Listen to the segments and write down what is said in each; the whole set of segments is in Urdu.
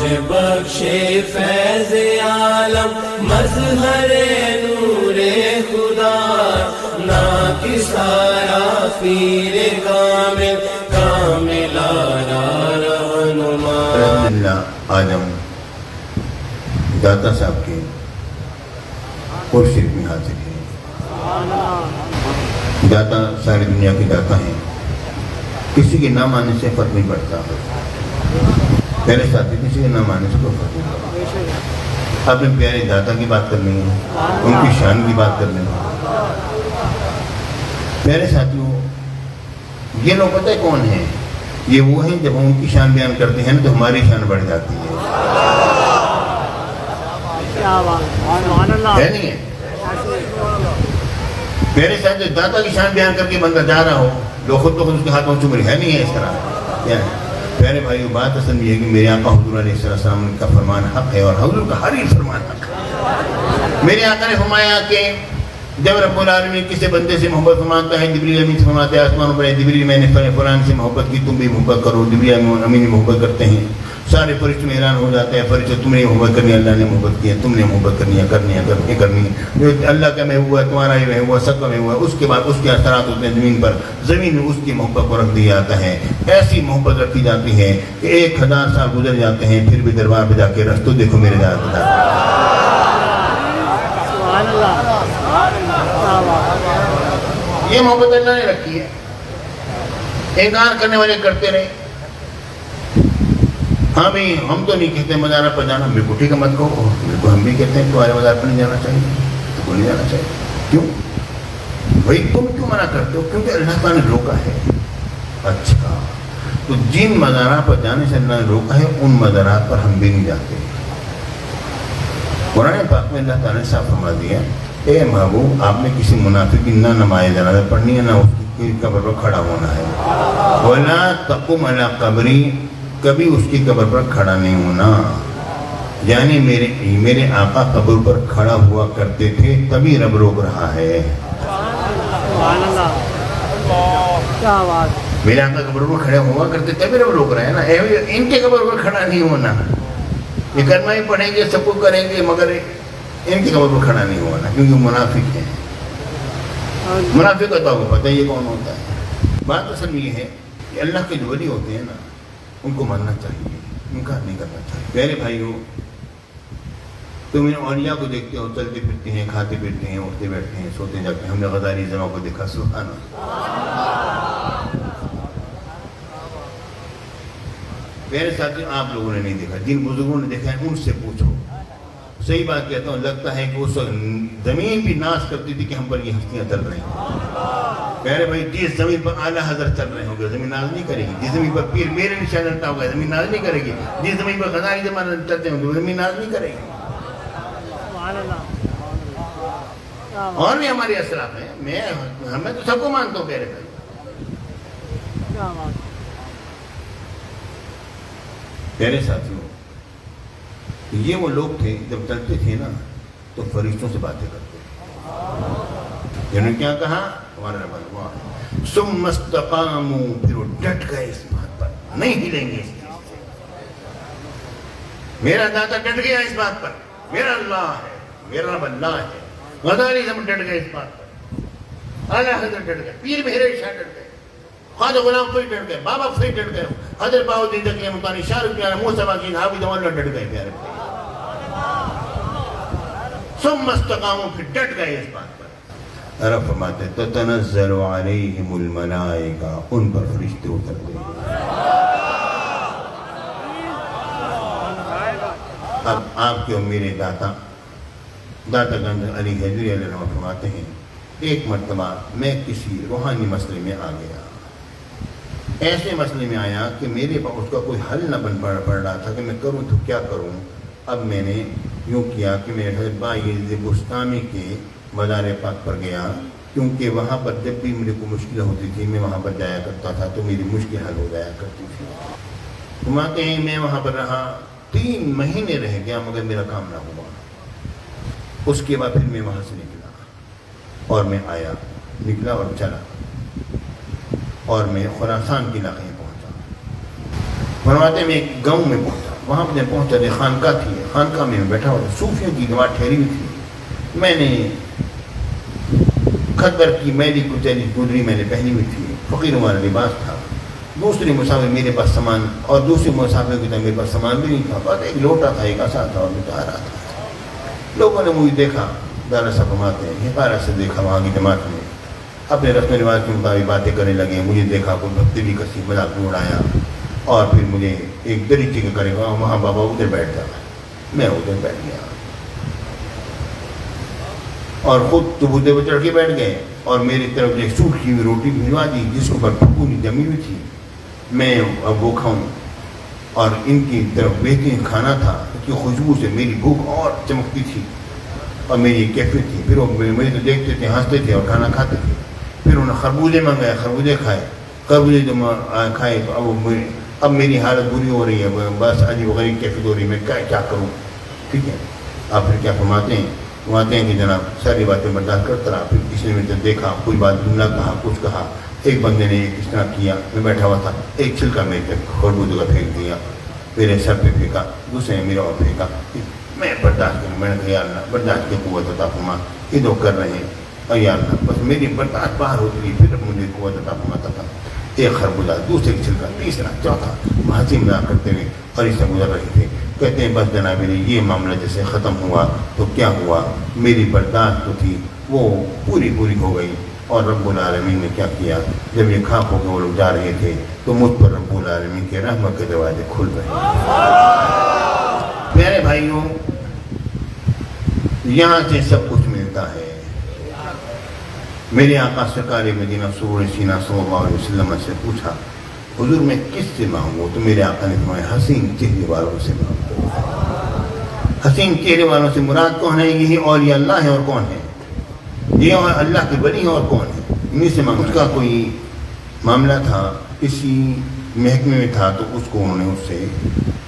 مجھے بخشے فیض عالم مظہر نور خدا نا کسارا پیر کامل کاملارا رہنما اللہ عالم داتا صاحب کے اور شرک میں حاضر ہیں. داتا ساری دنیا کے داتا ہیں, کسی کے نہ ماننے سے فرق نہیں پڑتا. پہلے ساتھی کسی کے نہ ماننے سے کوئی فرق نہیں پڑتا. اپنے پیارے داتا کی بات کرنی ہے, ان کی شان کی بات کرنی ہے. پیارے ساتھیوں, یہ لوگ پتہ ہے کون ہیں؟ یہ وہ ہیں جب ہم ان کی شان بیان کرتے ہیں تو ہماری شان بڑھ جاتی ہے. ہے نہیں ہے؟ میرے ساتھ داتا کی شان بیان کر کے بندہ جا رہا ہو, لوگ خود تو خود اس کے ہاتھ میں چوم رہی ہے نہیں ہے اس طرح. کیا ہے پیارے بھائیو, بات اصل یہ ہے کہ میرے آقا حضور علیہ السلام کا فرمان حق ہے اور حضور کا ہر ایک فرمان حق ہے. میرے آقا نے فرمایا کہ جب رب العالمین کسی بندے سے محبت فرماتا ہے, جبریل امین سے فرماتے ہیں آسمانوں پر جبریل میں نے فلان سے محبت کی, تم بھی محبت کرو. جبریل امین محبت کرتے ہیں, سارے فرشتے میں حیران ہو جاتے ہیں. فرشتے تم نے محبت کرنی ہے, اللہ نے محبت کی ہے, تم نے محبت کرنی ہے, کرنی ہے. جو اللہ کا محبوب ہے, تمہارا ہی محبوب ہے, سب کا محبوب ہے. اس کے بعد اس کے اثرات ہوتے ہیں زمین پر, زمین میں اس کی محبت کو رکھ دیا جاتا ہے. ایسی محبت رکھی جاتی ہے کہ 1000 سال گزر جاتے ہیں, پھر بھی دربار پہ جا کے رستو دیکھو میرے دادا. یہ محبت اللہ نے رکھی ہے. انکار کرنے والے کرتے رہے. ہاں بھائی, ہم تو نہیں کہتے مزارہ پر جانا, میرے کو ٹھیک ہے مت کہو. میرے کو ہم بھی کہتے ہیں تمہارے مزار پر نہیں جانا چاہیے, تو کو نہیں جانا چاہیے. کیوں بھائی, تم کیوں منع کرتے ہو؟ کیونکہ اللہ تعالیٰ نے روکا ہے. اچھا, تو جن مزارات پر جانے سے اللہ نے روکا ہے ان مزارات پر ہم بھی نہیں جاتے. قرآن پاک میں اللہ تعالیٰ نے صاف فرما دیا, اے محبوب, آپ نے کسی منافق کی نہ نماز جنازہ پڑھنی ہے, نہ اس کی قبر پر کھڑا ہونا ہے. وَلَا تَقُمْ عَلَىٰ قَبْرِي, کبھی اس کی قبر پر کھڑا نہیں ہونا. یعنی میرے آقا قبر پر کھڑا ہوا کرتے تھے, تبھی رب روک رہا ہے. میرے آقا قبر پر کھڑا ہوا کرتے تبھی رب روک رہا ہے نا. ان کے قبر پر کھڑا نہیں ہونا, یہ کلمہ ہی پڑھیں گے, سب کچھ کریں گے, مگر ان کی قبر پر کھڑا نہیں ہونا, کیونکہ منافق ہیں. منافق کا تو آپ کو پتہ ہی کون ہوتا ہے. بات اصل یہ ہے کہ اللہ کے جو ولی ہوتے ہیں نا, ان کو ماننا چاہیے, انکار نہیں کرنا چاہیے. پیارے بھائیو, تم ان اولیاء کو دیکھتے ہو, چلتے پھرتے ہیں, کھاتے پیتے ہیں, اٹھتے بیٹھتے ہیں, سوتے جاتے ہیں. ہم نے غزالی زماں کو دیکھا, سبحان اللہ. میرے ساتھی آپ لوگوں نے نہیں دیکھا, جن بزرگوں نے دیکھا ہے ان سے پوچھو. صحیح بات کہتا ہوں, لگتا ہے کہ اس وقت زمین بھی ناز کرتی تھی کہ ہم پر یہ ہستیاں چل رہی ہیں. پیارے بھائی, جس زمین پر اعلیٰ حضرت چل رہے ہوں گے زمین ناز نہیں کرے گی. جس زمین پر پیر میرے نشان چلتا ہوگا زمین ناز نہیں کرے گی. جس زمین پر غزالی زمانہ چلتے ہوں گے زمین ناز نہیں کرے گی. اور بھی ہمارے اثرات ہیں, ہمیں تو سب کو مانتا ہوں. پیارے بھائی, پیارے ساتھیوں, یہ وہ لوگ تھے جب چلتے تھے نا تو فرشتوں سے باتیں کرتے. انہوں نے کیا کہا؟ ہمارا رب اللہ ثم استقاموا, پھر وہ ڈٹ گئے اس بات پر, نہیں ہلیں گے اس چیز سے. میرا داتا ڈٹ گیا اس بات پر, میرا اللہ ہے, میرا رب اللہ ہے. غزالی زم ڈٹ گئے اس بات پر, اعلیٰ حضرت ڈٹ گئے, پیر بہرے شاہ ڈٹ گئے, خواجہ غلام فرید ڈٹ گئے, بابا فرید ڈٹ گئے, حضرت بہاؤالدین تقی مطالعی, شاہ رخ پیارا, موسیٰ باقی, حافظ اللہ ڈٹ گئے. پیارے ثم استقاموا, پھر ڈٹ گئے اس بات پر. رب فرماتے تتنزل علیہم الملائکہ, ان پر فرشتے اترتے ہیں. اب آپ کے اور میرے داتا گنج علی حیدری علیہ السلام فرماتے ہیں, ایک مرتبہ میں کسی روحانی مسئلے میں آ گیا. ایسے مسئلے میں آیا کہ میرے پاس اس کا کوئی حل نہ بن پڑ رہا تھا کہ میں کروں تو کیا کروں. اب میں نے یوں کیا کہ میں حضرت بایزید بستامی کے مزار پاک پر گیا, کیونکہ وہاں پر جب بھی میرے کو مشکل ہوتی تھی میں وہاں پر جایا کرتا تھا تو میری مشکل حل ہو جایا کرتی تھی. فرماتے ہیں میں وہاں پر رہا, 3 مہینے رہ گیا مگر میرا کام نہ ہوا. اس کے بعد پھر میں وہاں سے نکلا اور میں آیا, نکلا اور چلا, اور میں خراسان کے علاقے میں پہنچا. فرماتے ہیں میں ایک گاؤں میں پہنچا. وہاں پہ پہنچا تو خانقاہ تھی، خانقاہ میں بیٹھا ہوا تھا، صوفیوں کی جماعت ٹھہری ہوئی تھی. میں نے خدر کی میلی کچیلی گودری میں نے پہنی ہوئی تھی، فقیر والا لباس تھا. دوسرے مسافر میرے پاس سامان، اور دوسرے مسافر کی طرح میرے پاس سامان بھی نہیں تھا، بس ایک لوٹا تھا، ایک عصا تھا اور میں جا رہا تھا. لوگوں نے مجھے دیکھا، دانا صاحب فرماتے ہیں حقارت سے دیکھا وہاں کی جماعت میں، اپنے رسم و رواج کے مطابق باتیں کرنے لگے. مجھے دیکھا کوئی بھکتی بھی کسی مذاق میں اڑایا، اور پھر مجھے ایک دریچے کے کرے گا وہاں بابا ادھر بیٹھ جا. میں ادھر بیٹھ گیا اور خود چبوتے پہ چڑھ کے بیٹھ گئے، اور میری طرف ایک سوکھی ہوئی روٹی بھجوا دی جس کے اوپر پھپھولی جمی ہوئی تھی. میں اب وہ کھاؤں، اور ان کی طرف بہترین کھانا تھا، اس کی خوشبو سے میری بھوک اور چمکتی تھی اور میری کیفیت تھی. پھر وہ مجھے تو دیکھتے تھے، ہنستے تھے اور کھانا کھاتے تھے. پھر انہوں نے خربوزے منگائے، خربوزے کھائے. خربوزے جو کھائے تو اب میری حالت بری ہو رہی ہے، بس عجیب غریب کیفیت ہو رہی ہے، میں کیا کروں. ٹھیک ہے، آپ پھر کیا فرماتے ہیں کہ جناب ساری باتیں برداشت کرتا رہا. پھر کسی نے مجھے دیکھا، کوئی بات نہ کہا، کچھ کہا. ایک بندے نے اس طرح کیا، میں بیٹھا ہوا تھا، ایک چھلکا میرے پہ خربوزے کا پھینک دیا، میرے سر پہ پھینکا، دوسرے نے میرا اور پھینکا. میں برداشت کروں، میں نے کہا یا اللہ برداشت کی قوت عطا فرما، یہ تو کر رہے ہیں، اور یا اللہ بس میری برداشت باہر ہوتی رہی. پھر مجھے قوت عطا فرماتا تھا. ایک خربوزہ، دوسرے کی چھلکا، تیسرا، چوتھا، ہنسی مذاق کرتے ہوئے اور اس سے گزر رہے تھے. کہتے ہیں بس جناب یہ معاملہ جیسے ختم ہوا تو کیا ہوا، میری برداشت جو تھی وہ پوری ہو گئی. اور رب العالمین نے کیا کیا، جب یہ کھا کھو کے وہ لوگ جا رہے تھے تو مجھ پر رب العالمین کے رحمت کے دروازے کھل رہے. میرے بھائیوں، یہاں سے سب کچھ ملتا ہے. میرے آقا سرکار مدینہ سرور سینہ صلی اللہ علیہ وسلم سے پوچھا حضور میں کس سے مانگوں، تو میرے آقا نے فرمایا حسین چہرے والوں سے مانگو. حسین چہرے والوں سے مراد کون ہے؟ یہی اولیاء اللہ ہے. اور کون ہے؟ یہ اللہ کے ولی ہیں. اور کون ہے؟ انہیں سے مانگو. اس کا کوئی معاملہ تھا، کسی محکمے میں تھا، تو اس کو انہوں نے اس سے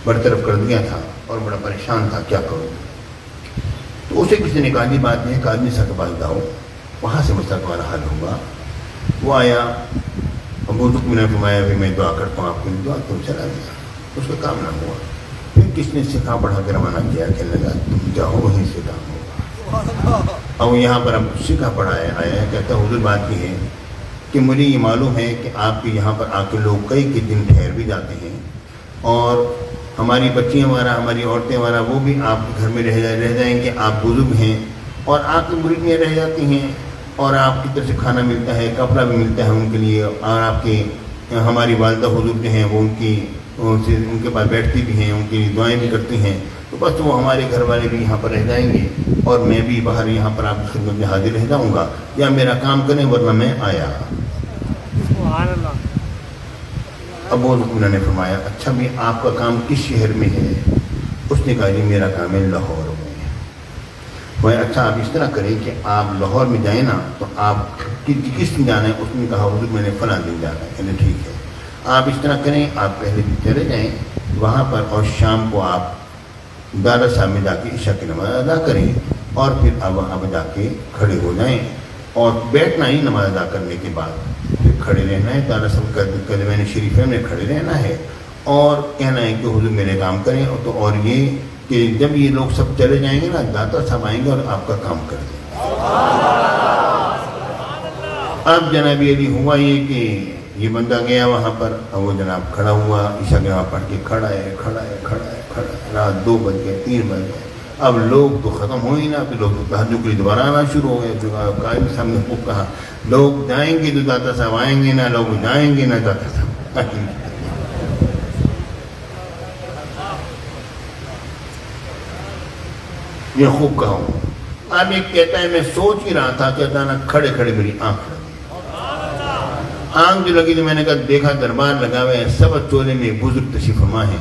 برطرف کر دیا تھا اور بڑا پریشان تھا، کیا کروں. تو اسے کسی نے کہا جی بات نہیں ہے، ایک آدمی صاحب کے پاس جاؤ، وہاں سے مسئلہ تمہارا حل ہوگا. وہ آیا، ابو ذکر نے فرمایا کہ میں دعا کرتا ہوں آپ کے لیے. دعا تم چلا گیا، اس کا کام نہ ہوا. پھر کس نے سکھا پڑھا کے روانہ کیا، کہنے لگا تم جاؤ وہیں سے کام ہوگا. اور یہاں پر اب سکھا پڑھایا آیا، کہتا حضور بات یہ ہے کہ مجھے یہ معلوم ہے کہ آپ کے یہاں پر آ کے لوگ کئی دن ٹھہر بھی جاتے ہیں، اور ہماری بچیاں وغیرہ، ہماری عورتیں وغیرہ وہ بھی آپ کے گھر میں رہ جائیں گے. آپ بزرگ ہیں اور آپ کی مریدیاں رہ جاتی ہیں، اور آپ کی طرف سے کھانا ملتا ہے، کپڑا بھی ملتا ہے ان کے لیے. اور آپ کے ہماری والدہ حضور جو ہیں وہ ان کے پاس بیٹھتی بھی ہیں، ان کی دعائیں بھی کرتی ہیں. تو بس وہ ہمارے گھر والے بھی یہاں پر رہ جائیں گے، اور میں بھی باہر یہاں پر آپ کی خدمت میں حاضر رہ جاؤں گا، یا میرا کام کریں ورنہ میں آیا. ابو ذکر نے فرمایا اچھا بھی آپ کا کام کس شہر میں ہے؟ اس نے کہا جی میرا کام ہے لاہور میں. وہ اچھا آپ اس طرح کریں کہ آپ لاہور میں جائیں نا، تو آپ کس دن جانا ہے؟ اس نے کہا حضور میں نے فلاں دن جانا ہے. کہنے ٹھیک ہے، آپ اس طرح کریں، آپ پہلے دن چلے جائیں وہاں پر، اور شام کو آپ دادا صاحب میں جا کے عشاء کی نماز ادا کریں، اور پھر اب وہاں پہ جا کے کھڑے ہو جائیں، اور بیٹھنا ہی نماز ادا کرنے کے بعد پھر کھڑے رہنا ہے. دادا صاحب قدمین شریفین میں کھڑے رہنا ہے، اور کہنا ہے کہ حضور میرے کام کریں. اور یہ کہ جب یہ لوگ سب چلے جائیں گے نا، داتا صاحب آئیں گے اور آپ کا کام کر دیں گے. اب جناب علی ہوا یہ کہ یہ بندہ گیا وہاں پر، اب وہ جناب کھڑا ہوا، عشاء کی نماز پڑھ کے کھڑا ہے. رات 2 بج گئے، 3 بج گئے. اب لوگ تو ختم ہو ہی نا، پھر لوگ تہجد کے لیے دوبارہ آنا شروع ہو گئے. قائم صاحب نے خوب کہا لوگ جائیں گے تو داتا صاحب آئیں گے نا، لوگ جائیں گے نا داتا صاحب آئیں گے. یہ خوب کہا ہوں. اب ایک کہتا ہے میں سوچ ہی رہا تھا کہ اچانک کھڑے میری آنکھ لگی. آنکھ جو لگی تو میں نے کہا دیکھا دربار لگا ہوئے ہیں، سب چولے میں ایک بزرگ تشریف فرما ہے.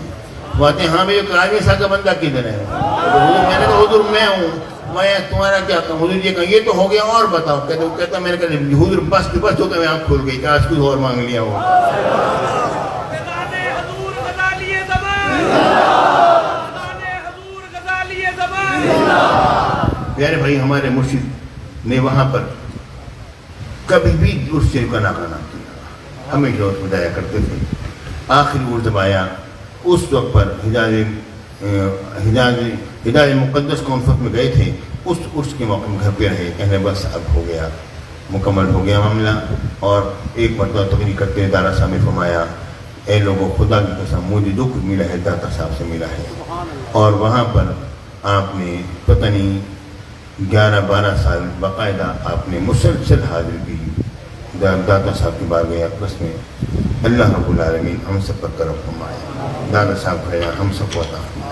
وہ آتے ہیں ہاں بھائی قاضی صاحب کا بندہ کدھر ہے؟ میں نے کہا حضور میں ہوں. میں تمہارا کیا کہا؟ حضور یہ کہا یہ تو ہو گیا اور بتاؤ. کہتا میں نے کہا حضور بس ہو کے میں آنکھ کھول گئی، کاش کچھ اور مانگ لیا ہو. پیارے بھائی، ہمارے مرشد نے وہاں پر کبھی بھی اس سے کا نہ کیا، ہمیشہ اس بتایا کرتے تھے. آخری جب آیا اس وقت پر حجاز مقدس کانفرنس میں گئے تھے، اس عرس کے موقع میں گھر پہ رہے، کہنے بس اب ہو گیا، مکمل ہو گیا معاملہ. اور ایک مرتبہ تقریر کرتے ہیں دادا صاحب نے فرمایا اے لوگوں، خدا کی قسم مجھے جو کچھ ملا ہے دادا صاحب سے ملا ہے. اور وہاں پر آپ نے پتہ نہیں 11-12 سال باقاعدہ آپ نے مسلسل حاضری کی دادا صاحب کی بارگاہ اقدس میں. اللہ رب العالمین ہم سب پر کرم فرمائے، دادا صاحب کا ہم سب کو عطا فرمائے.